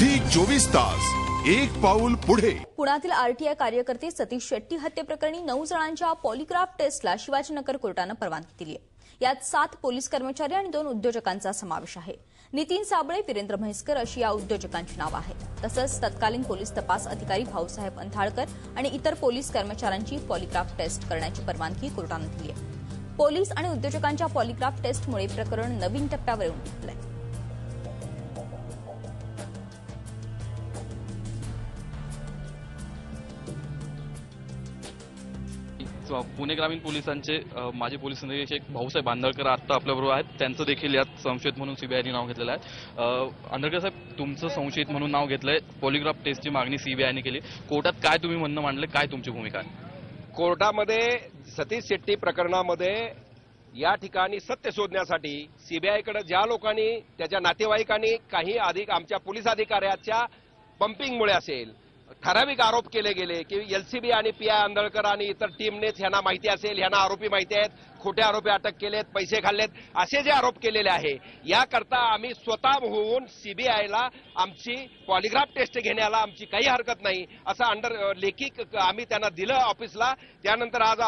Zee 24 तास एक पाऊल पुढे। पुण्यातील आरटीआय कार्यकर्ते सतीश शेट्टी हत्येप्रकरणी 9 जणांच्या पॉलिग्राफ टेस्टला शिवाजीनगर कोर्टाने परवानगी दिली आहे। यात 7 पोलीस कर्मचारी आणि 2 उद्योजकांचा समावेश आहे। नितीन साबळे, वीरेंद्र म्हैसकर अशी या उद्योजकांची नावे आहेत। तसंच तत्कालीन पोलीस तपास अधिकारी भाऊसाहेब अंथाळकर आणि इतर पोलीस कर्मचाऱ्यांची पॉलिग्राफ टेस्ट करण्याची परवानगी कोर्टाने दिली आहे। पोलीस आणि उद्योजकांच्या पॉलिग्राफ टेस्टमुळे प्रकरण नवीन टप्प्यावर येऊन ठेपलंय। पुणे ग्रामीण पोलिसांचे माजी पोलीस निरीक्षक भाऊसाहेब आंधळकर आता आपल्याबरोबर आहेत। त्यांचं देखील यात संशयित म्हणून सीबीआयने नाव घेतलेलं आहे। आंधळकर साहेब, तुमचं संशयित म्हणून नाव घेतलंय, पॉलिग्राफ टेस्टची मागणी सीबीआयने केली। कोर्टात काय तुम्ही म्हणणं मांडलं, काय तुमची भूमिका आहे? कोर्टामध्ये सतीश शेट्टी प्रकरणामध्ये या ठिकाणी सत्य शोधण्यासाठी सीबीआयकडे ज्या लोकांनी, त्याच्या नातेवाईकांनी काही अधिक आमच्या पोलीस अधिकाऱ्याच्या पंपिंगमुळे असेल, ठराविक आरोप केले गेले की एलसीबी आणि पीआय आंधळकर आणि इतर टीमनेच ह्यांना माहिती असेल, ह्यांना आरोपी माहिती आहेत, खोटे आरोपी अटक केलेत, पैसे खाल्लेत, असे जे आरोप केलेले आहे, याकरता आम्ही स्वतः होऊन सीबीआयला आमची पॉलिग्राफ टेस्ट घेण्याला आमची काही हरकत नाही असं लेखी आम्ही त्यांना दिलं ऑफिसला। त्यानंतर आज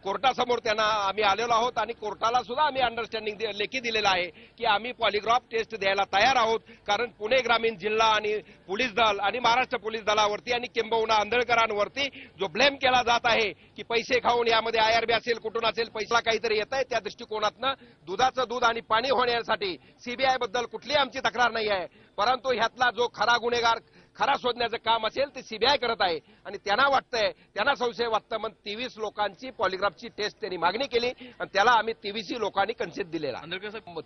कोर्टासमोर त्यांना आम्ही आलेलो आहोत आणि कोर्टाला सुद्धा आम्ही अंडरस्टँडिंग लेखी दिलेलं आहे की आम्ही पॉलिग्राफ टेस्ट द्यायला तयार आहोत। कारण पुणे ग्रामीण जिल्हा आणि पोलीस दल आणि महाराष्ट्र पोलीस दलावरती आणि किंबहुना आंधळकरांवरती जो ब्लेम केला जात आहे की पैसे खाऊन यामध्ये आयआरबी असेल, कुठून असेल, पैसा काहीतरी येत आहे, त्या दृष्टिकोनातनं दुधाचं दूध आणि पाणी होण्यासाठी सीबीआय बद्दल कुठलीही आमची तक्रार नाही आहे। परंतु ह्यातला जो खरा गुन्हेगार, खरा शोधण्याचं काम असेल ते सीबीआय करत आहे आणि त्यांना वाटतंय, त्यांना संशय वाटतं म्हणून 23 लोकांची पॉलिग्राफची टेस्ट त्यांनी मागणी केली आणि त्याला आम्ही 23 लोकांनी कन्सेप्ट दिलेला।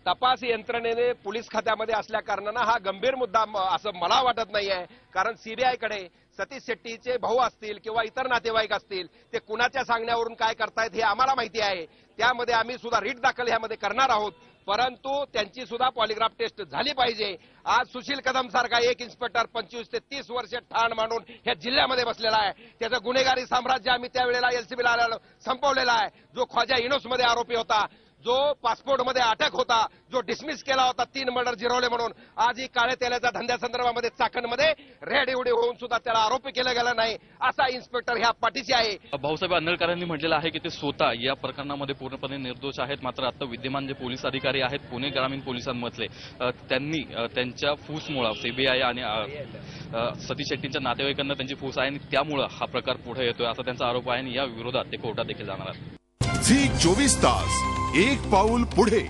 तपास यंत्रणेने पोलीस खात्यामध्ये असल्या कारणानं हा गंभीर मुद्दा असं मला वाटत नाही आहे। कारण सीबीआयकडे सतीश शेट्टीचे भाऊ असतील किंवा इतर नातेवाईक असतील, ते कुणाच्या सांगण्यावरून काय करतायत हे आम्हाला माहिती आहे। त्यामध्ये आम्ही सुद्धा रीट दाखल ह्यामध्ये करणार आहोत, परंतु त्यांची सुद्धा पॉलिग्राफ टेस्ट झाली पाहिजे। आज सुशील कदम सारखा एक इन्स्पेक्टर 25 ते 30 वर्ष ठाण मांडून ह्या जिल्ह्यामध्ये बसलेला आहे। त्याचं गुन्हेगारी साम्राज्य आम्ही त्यावेळेला एलसीबीला आलेलो संपवलेला आहे। जो ख्वाजा इनोसमध्ये आरोपी होता, जो पासपोर्टमध्ये अटक होता, जो डिसमिस केला होता 3 मर्डर जिरवले म्हणून, आज ही काळ्या तेलाच्या धंद्यासंदर्भामध्ये चाकणमध्ये रेड एवढे होऊन सुद्धा त्याला आरोपी केलं गेलं नाही, असा इन्स्पेक्टर ह्या पाठीशी आहे। भाऊसाहेब आंधळकरांनी म्हटलेलं आहे की ते स्वतः या प्रकरणामध्ये पूर्णपणे निर्दोष आहेत। मात्र आता विद्यमान जे पोलीस अधिकारी आहेत पुणे ग्रामीण पोलिसांमधले, त्यांनी त्यांच्या फूसमुळे सीबीआय आणि सतीश शेट्टींच्या नातेवाईकांना त्यांची फूस आहे आणि त्यामुळे हा प्रकार पुढे येतोय असा त्यांचा आरोप आहे आणि या विरोधात ते कोर्टात देखील जाणार आहेत। झी 24 तास एक पाऊल पुढे।